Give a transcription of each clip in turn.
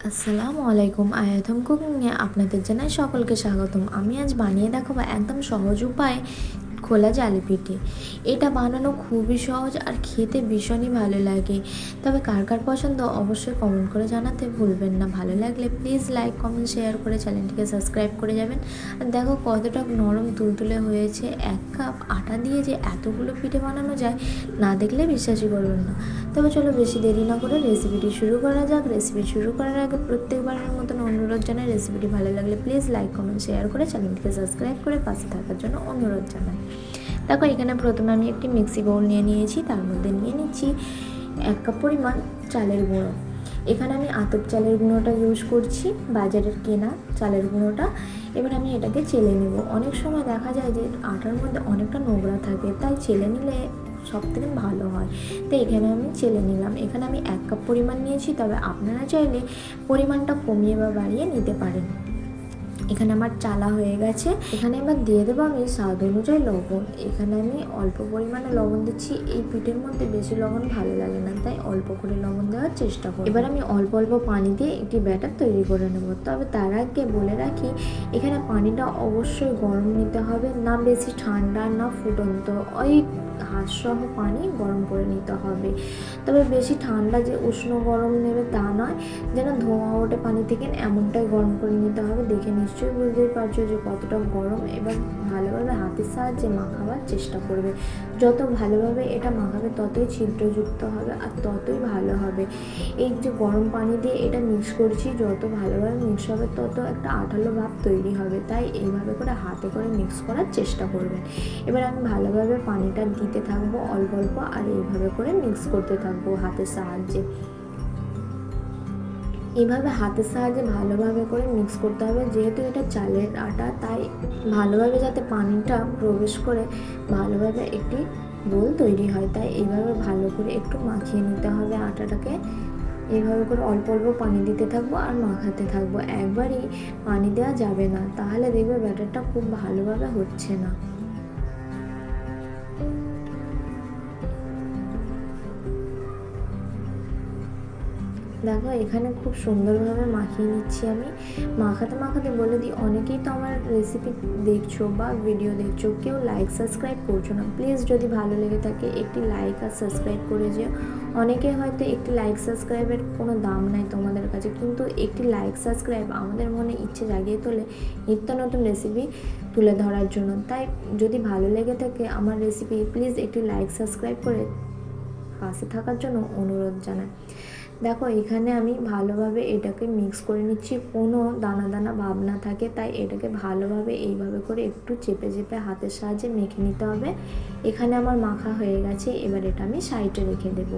আসসালামু আলাইকুম। আয়াতম কুকিংয়ে আপনাদের জানাই সকলকে স্বাগতম। আমি আজ বানিয়ে দেখাবো একদম সহজ উপায়ে খোলা জালি পিঠে। এটা বানানো খুবই সহজ আর খেতে ভীষণই ভালো লাগে। তবে কার কার পছন্দ অবশ্যই কমেন্ট করে জানাতে ভুলবেন না। ভালো লাগলে প্লিজ লাইক কমেন্ট শেয়ার করে চ্যানেলটিকে সাবস্ক্রাইব করে যাবেন। আর দেখো কতটা নরম তুলতুলে হয়েছে। 1 কাপ আটা দিয়ে যে এতগুলো পিঠে বানানো যায় না দেখলে বিশ্বাসই করবেন না। তবে চলো বেশি দেরি না করে রেসিপিটি শুরু করা যাক। রেসিপি শুরু করার আগে প্রত্যেকবারের মতন অনুরোধ জানাই, রেসিপিটি ভালো লাগলে প্লিজ লাইক কমেন্ট শেয়ার করে চ্যানেলটিকে সাবস্ক্রাইব করে পাশে থাকার জন্য অনুরোধ জানাই। দেখো এখানে প্রথমে আমি একটি মিক্সি বাউল নিয়ে নিয়েছি, তার মধ্যে নিয়ে নিচ্ছি 1 কাপ পরিমাণ চালের গুঁড়ো। এখানে আমি আতপ চালের গুঁড়োটা ইউজ করছি, বাজারের কেনা চালের গুঁড়োটা। এবার আমি এটাকে চেলে নেব। অনেক সময় দেখা যায় যে আটার মধ্যে অনেকটা নোংরা থাকে, তাই চেলে নিলে সব থেকে ভালো হয়। তো এখানে আমি চেলে নিলাম। এখানে আমি 1 কাপ পরিমাণ নিয়েছি, তবে আপনারা চাইলে পরিমাণটা কমিয়ে বা বাড়িয়ে নিতে পারেন। এখানে আমার চালা হয়ে গেছে। এখানে এবার দিয়ে দেবো আমি স্বাদ অনুযায়ী লবণ। এখানে আমি অল্প পরিমাণে লবণ দিচ্ছি। এই পিঠের মধ্যে বেশি লবণ ভালো লাগে না, তাই অল্প করে লবণ দেওয়ার চেষ্টা করব। এবার আমি অল্প অল্প পানি দিয়ে একটি ব্যাটার তৈরি করে নেব। তবে তার আগে বলে রাখি, এখানে পানিটা অবশ্যই গরম নিতে হবে, না বেশি ঠান্ডা না ফুটন্ত, ওই হাঁসসহ পানি গরম করে নিতে হবে। তবে বেশি ঠান্ডা যে উষ্ণ গরম নেবে তা নয়, যেন ধোঁয়া ওঠে পানি থেকে, এমনটাই গরম করে নিতে হবে। দেখে নিশ্চয়ই বুঝতেই পারছো যে কতটা গরম। এবার ভালোভাবে হাতের সাহায্যে মাখাবার চেষ্টা করবে। যত ভালোভাবে এটা মাখাবে ততই ছিদ্রযুক্ত হবে আর ততই ভালো হবে। এই যে গরম পানি দিয়ে এটা মিক্স করছি, যত ভালোভাবে মিক্স হবে তত একটা আঠালো ভাব তৈরি হবে, তাই এইভাবে করে হাতে করে মিক্স করার চেষ্টা করবেন। এবার আমি ভালোভাবে পানিটা দিতে থাকবো অল্প অল্প, আর এইভাবে করে মিক্স করতে থাকবো হাতের সাহায্যে। এইভাবে হাতের সাহায্যে ভালোভাবে করে মিক্স করতে হবে। যেহেতু এটা চালের আটা, তাই ভালোভাবে যাতে পানিটা প্রবেশ করে ভালোভাবে একটি বোল তৈরি হয়, তাই এইভাবে ভালো করে একটু মাখিয়ে নিতে হবে আটাটাকে। এইভাবে করে অল্প অল্প পানি দিতে থাকবো আর মাখাতে থাকবো। একবারই পানি দেওয়া যাবে না, তাহলে দেখবে ব্যাটারটা খুব ভালোভাবে হচ্ছে না। দেখো এখানে খুব সুন্দরভাবে মাখিয়ে নিচ্ছি আমি। মাখাতে মাখাতে বলে দিই, অনেকেই তো আমার রেসিপি দেখছো বা ভিডিও দেখছো, কেউ লাইক সাবস্ক্রাইব করছো না। প্লিজ যদি ভালো লেগে থাকে একটি লাইক আর সাবস্ক্রাইব করে যেও। অনেকে হয়তো একটি লাইক সাবস্ক্রাইবের কোনো দাম নাই তোমাদের কাছে, কিন্তু একটি লাইক সাবস্ক্রাইব আমাদের মনে ইচ্ছে জাগিয়ে তোলে নিত্য নতুন রেসিপি তুলে ধরার জন্য। তাই যদি ভালো লেগে থাকে আমার রেসিপি, প্লিজ একটি লাইক সাবস্ক্রাইব করে পাশে থাকার জন্য অনুরোধ জানাই। দেখো এখানে আমি ভালোভাবে এটাকে মিক্স করে নিচ্ছি, কোনো দানা দানা ভাব না থাকে, তাই এটাকে ভালোভাবে এইভাবে করে একটু চেপে চেপে হাতের সাহায্যে মেখে নিতে হবে। এখানে আমার মাখা হয়ে গেছে। এবার এটা আমি সাইডে রেখে দেব।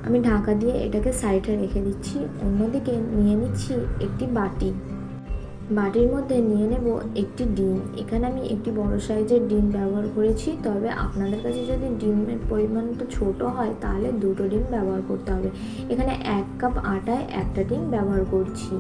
আমি ঢাকা দিয়ে এটাকে সাইডে রেখে দিচ্ছি। অন্যদিকে নিয়ে নিচ্ছি একটি বাটি। বাটির মধ্যে নিয়ে নেব একটি ডিম। এখানে আমি একটি বড় সাইজের ডিম ব্যবহার করেছি, তবে আপনাদের কাছে যদি ডিমের পরিমাণটা ছোট হয় তাহলে 2টো ডিম ব্যবহার করতে হবে। এখানে 1 কাপ আটায় একটা ডিম ব্যবহার করছি।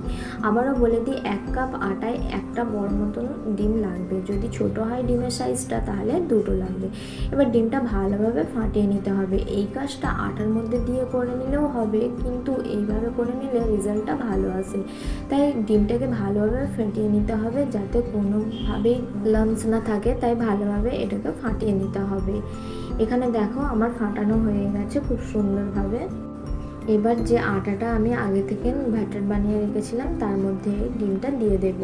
আবারও বলে দিই, 1 কাপ আটায় একটা বড় মতন ডিম লাগবে। যদি ছোট হয় ডিমের সাইজটা তাহলে 2টো লাগবে। এবার ডিমটা ভালোভাবে ফাটিয়ে নিতে হবে। এই কাজটা আটার মধ্যে দিয়ে করে নিলেও হবে, কিন্তু এইভাবে করে নিলে রেজাল্টটা ভালো আসে। তাই ডিমটাকে ভালোভাবে ফেটিয়ে নিতে হবে, যাতে কোনোভাবেই লাম্পস না থাকে, তাই ভালোভাবে এটাকে ফাটিয়ে নিতে হবে। এখানে দেখো আমার ফাটানো হয়ে গেছে খুব সুন্দরভাবে। এবার যে আটাটা আমি আগে থেকে ব্যাটার বানিয়ে রেখেছিলাম তার মধ্যে ডিমটা দিয়ে দেব।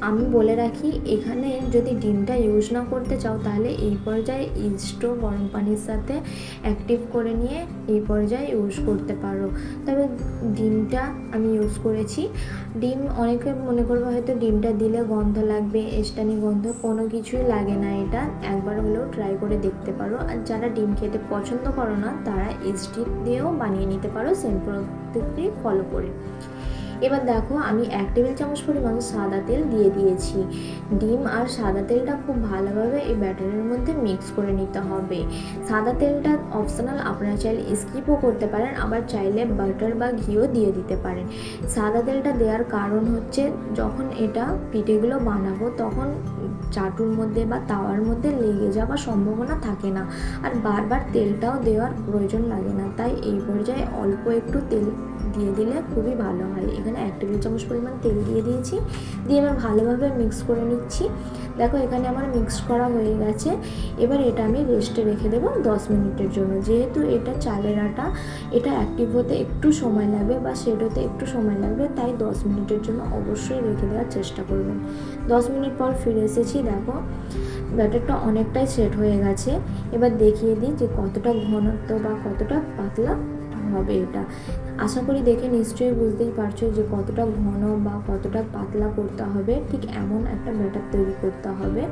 আমি বলে রাখি, এখানে যদি ডিমটা ইউজ না করতে চাও তাহলে এই পর্যায়ে ইস্টও গরম পানির সাথে অ্যাক্টিভ করে নিয়ে এই পর্যায়ে ইউজ করতে পারো। তবে ডিমটা আমি ইউজ করেছি। ডিম অনেকে মনে করবে হয়তো ডিমটা দিলে গন্ধ লাগবে, এস্টানি গন্ধ, কোনো কিছুই লাগে না। এটা একবার হলেও ট্রাই করে দেখতে পারো। আর যারা ডিম খেতে পছন্দ করো না তারা ইস্ট দিয়েও বানিয়ে নিতে পারো, সেম পদ্ধতি ফলো করে। এবার দেখো আমি 1 টেবিল চামচ পরিমাণ সাদা তেল দিয়ে দিয়েছি। ডিম আর সাদা তেলটা খুব ভালোভাবে এই ব্যাটারের মধ্যে মিক্স করে নিতে হবে। সাদা তেলটা অপশনাল, আপনারা চাইলে স্কিপও করতে পারেন, আবার চাইলে বাটার বা ঘিও দিয়ে দিতে পারেন। সাদা তেলটা দেওয়ার কারণ হচ্ছে, যখন এটা পিঠেগুলো বানাবো তখন চাটুর মধ্যে বা তাওয়ার মধ্যে লেগে যাওয়ার সম্ভাবনা থাকে না, আর বারবার তেলটাও দেওয়ার প্রয়োজন লাগে না। তাই এই পর্যায়ে অল্প একটু তেল দিয়ে দিলে খুবই ভালো হয়। এখানে 1 টেবিল চামচ পরিমাণ তেল দিয়ে দিয়েছি, দিয়ে এবার ভালোভাবে মিক্স করে নিচ্ছি। দেখো এখানে আমার মিক্স করা হয়ে গেছে। এবার এটা আমি রেস্টে রেখে দেবো 10 মিনিটের জন্য। যেহেতু এটা চালের আটা, এটা অ্যাক্টিভ হতে একটু সময় লাগবে বা সেট হতে একটু সময় লাগবে, তাই 10 মিনিটের জন্য অবশ্যই রেখে দেওয়ার চেষ্টা করবেন। 10 মিনিট পর ফিরে এসেছি। দেখো ব্যাটারটা অনেকটাই সেট হয়ে গেছে। এবার দেখিয়ে দিই যে কতটা ঘনত্ব বা কতটা পাতলা হবে এটা। আশা করি দেখে নিশ্চয়ই বুঝতেই পারছো যে কতটা ঘন বা কতটা পাতলা করতে হবে। ঠিক এমন একটা ব্যাটার তৈরি করতে হবে,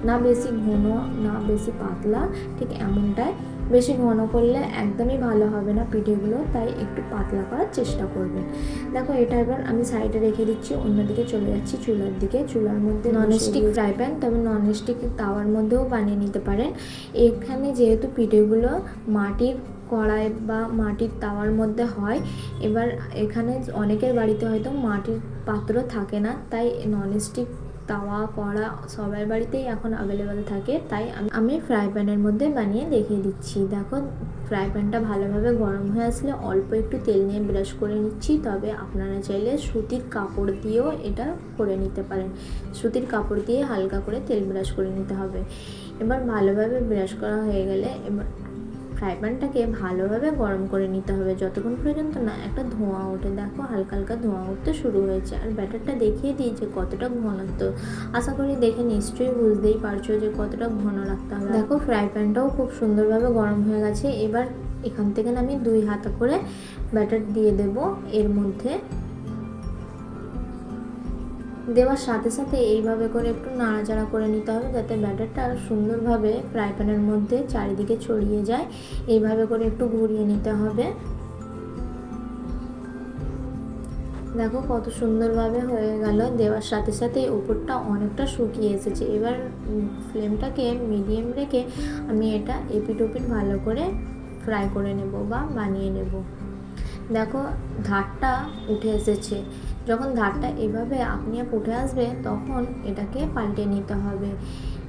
না বেশি ঘন না বেশি পাতলা, ঠিক এমনটাই। বেশি ঘন করলে একদমই ভালো হবে না পিঠেগুলো, তাই একটু পাতলা করার চেষ্টা করবেন। দেখো এটা এবার আমি সাইডে রেখে দিচ্ছি, অন্যদিকে চলে যাচ্ছি চুলার দিকে। চুলার মধ্যে ননস্টিক ফ্রাই প্যান, তবে ননস্টিক তাওয়ার মধ্যেও বানিয়ে নিতে পারেন। এখানে যেহেতু পিঠেগুলো মাটির কড়াই বা মাটির তাওয়ার মধ্যে হয়, এবার এখানে অনেকের বাড়িতে হয়তো মাটির পাত্র থাকে না, তাই ননস্টিক তাওয়া কড়া সবার বাড়িতেই এখন অ্যাভেলেবেল থাকে, তাই আমি ফ্রাই প্যানের মধ্যে বানিয়ে দেখিয়ে দিচ্ছি। দেখো ফ্রাই প্যানটা ভালোভাবে গরম হয়ে আসলে অল্প একটু তেল নিয়ে ব্রাশ করে নিচ্ছি। তবে আপনারা চাইলে সুতির কাপড় দিয়েও এটা করে নিতে পারেন। সুতির কাপড় দিয়ে হালকা করে তেল ব্রাশ করে নিতে হবে। এবার ভালোভাবে ব্রাশ করা হয়ে গেলে এবার ফ্রাই প্যানটাকে ভালোভাবে গরম করে নিতে হবে, যতক্ষণ পর্যন্ত না একটা ধোঁয়া ওঠে। দেখো হালকা হালকা ধোঁয়া উঠতে শুরু হয়েছে। আর ব্যাটারটা দেখিয়ে দিই যে কতটা ঘনত্ব। আশা করি দেখে নিশ্চয়ই বুঝতেই পারছো যে কতটা ঘন রাখতে হবে। দেখো ফ্রাই প্যানটাও খুব সুন্দরভাবে গরম হয়ে গেছে। এবার এখান থেকে আমি 2 হাতা করে ব্যাটার দিয়ে দেব এর মধ্যে। দেওয়ার সাথে সাথে এইভাবে করে একটু নাড়াচাড়া করে নিতে হবে, যাতে ব্যাটারটা সুন্দরভাবে ফ্রাই প্যানের মধ্যে চারিদিকে ছড়িয়ে যায়। এইভাবে করে একটু ঘুরিয়ে নিতে হবে। দেখো কত সুন্দরভাবে হয়ে গেল। দেওয়ার সাথে সাথে উপরটা অনেকটা শুকিয়ে এসেছে। এবার ফ্লেমটাকে মিডিয়াম রেখে আমি এটা এপিট ওপিট ভালো করে ফ্রাই করে নেব বা বানিয়ে নেব। দেখো ধারটা উঠে এসেছে। যখন ধারটা এভাবে আপনি উঠে আসবে তখন এটাকে পাল্টে নিতে হবে।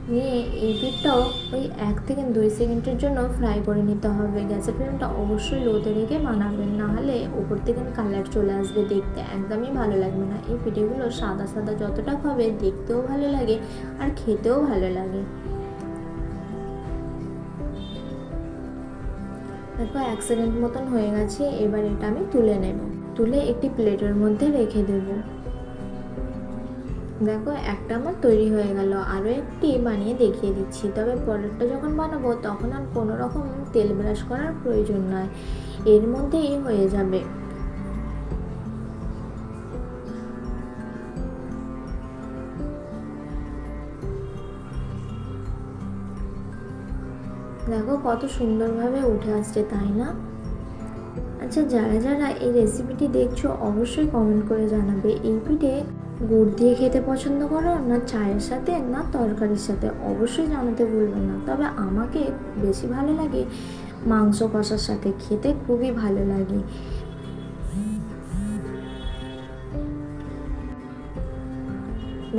নিয়ে এই পিঠটাও ওই 1 থেকে 2 সেকেন্ডের জন্য ফ্রাই করে নিতে হবে। গ্যাসের ফ্লেমটা অবশ্যই লোতে রেখে বানাবেন, নাহলে ওপর থেকে কালার চলে আসবে, দেখতে একদমই ভালো লাগবে না। এই পিঠেগুলো সাদা সাদা যতটা হবে দেখতেও ভালো লাগে আর খেতেও ভালো লাগে। দেখো 1 সেকেন্ড মতন হয়ে গেছে। এবার এটা আমি তুলে নেব, তুলে একটি প্লেটের মধ্যে রেখে দেব। দেখো একটা আমার তৈরি হয়ে গেল। আরও একটি বানিয়ে দেখিয়ে দিচ্ছি, তবে পরেরটা যখন বানাবো তখন আর কোনো রকম তেল ব্রাশ করার প্রয়োজন নয়, এর মধ্যেই হয়ে যাবে। দেখো কত সুন্দরভাবে উঠে আসছে, তাই না? আচ্ছা যারা যারা এই রেসিপিটি দেখছো অবশ্যই কমেন্ট করে জানাবে, এই পিঠে গুড় দিয়ে খেতে পছন্দ করো না চায়ের সাথে না তরকারির সাথে, অবশ্যই জানাতে ভুলবেন না। তবে আমাকে বেশি ভালো লাগে মাংস কষার সাথে, খেতে খুবই ভালো লাগে।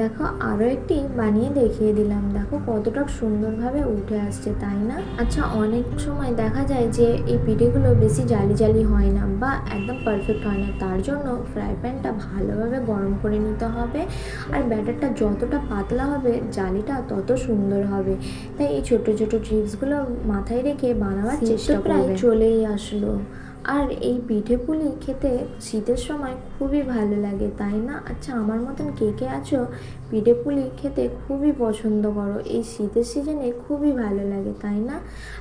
দেখো আরও একটি বানিয়ে দেখিয়ে দিলাম। দেখো কতটা সুন্দরভাবে উঠে আসছে, তাই না? আচ্ছা অনেক সময় দেখা যায় যে এই পিঠেগুলো বেশি জালি জালি হয় না বা একদম পারফেক্ট হয় না, তার জন্য ফ্রাই প্যানটা ভালোভাবে গরম করে নিতে হবে। আর ব্যাটারটা যতটা পাতলা হবে জালিটা তত সুন্দর হবে। তাই এই ছোট ছোট টিপসগুলো মাথায় রেখে বানাবার চেষ্টা প্রায় চলেই আসলো। আর এই পিঠে পুলি খেতে শীতের সময় খুবই ভালো লাগে, তাই না? আচ্ছা আমার মতন কে কে আছো পিঠে পুলি খেতে খুবই পছন্দ করো, এই শীতের সিজনে খুবই ভালো লাগে, তাই না?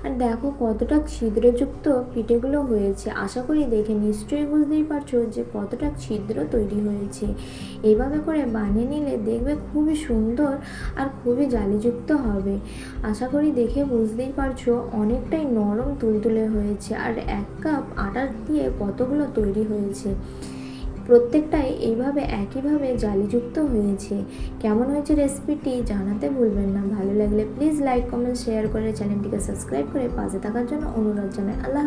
আর দেখো কতটা ছিদ্রযুক্ত পিঠেগুলো হয়েছে। আশা করি দেখে নিশ্চয়ই বুঝতেই পারছো যে কতটা ছিদ্র তৈরি হয়েছে। এইভাবে করে বানিয়ে নিলে দেখবে খুবই সুন্দর আর খুবই জালিযুক্ত হবে। আশা করি দেখে বুঝতেই পারছো অনেকটাই নরম তুলতুলে হয়েছে। আর 1 কাপ আটা দিয়ে কতগুলো তৈরি হয়েছে, প্রত্যেকটাই এইভাবে একইভাবে জালিযুক্ত হয়েছে। কেমন হয়েছে রেসিপিটি জানাতে ভুলবেন না। ভালো লাগলে প্লিজ লাইক কমেন্ট শেয়ার করে চ্যানেলটিকে সাবস্ক্রাইব করে পাশে থাকার জন্য অনুরোধ জানাই। আল্লাহ।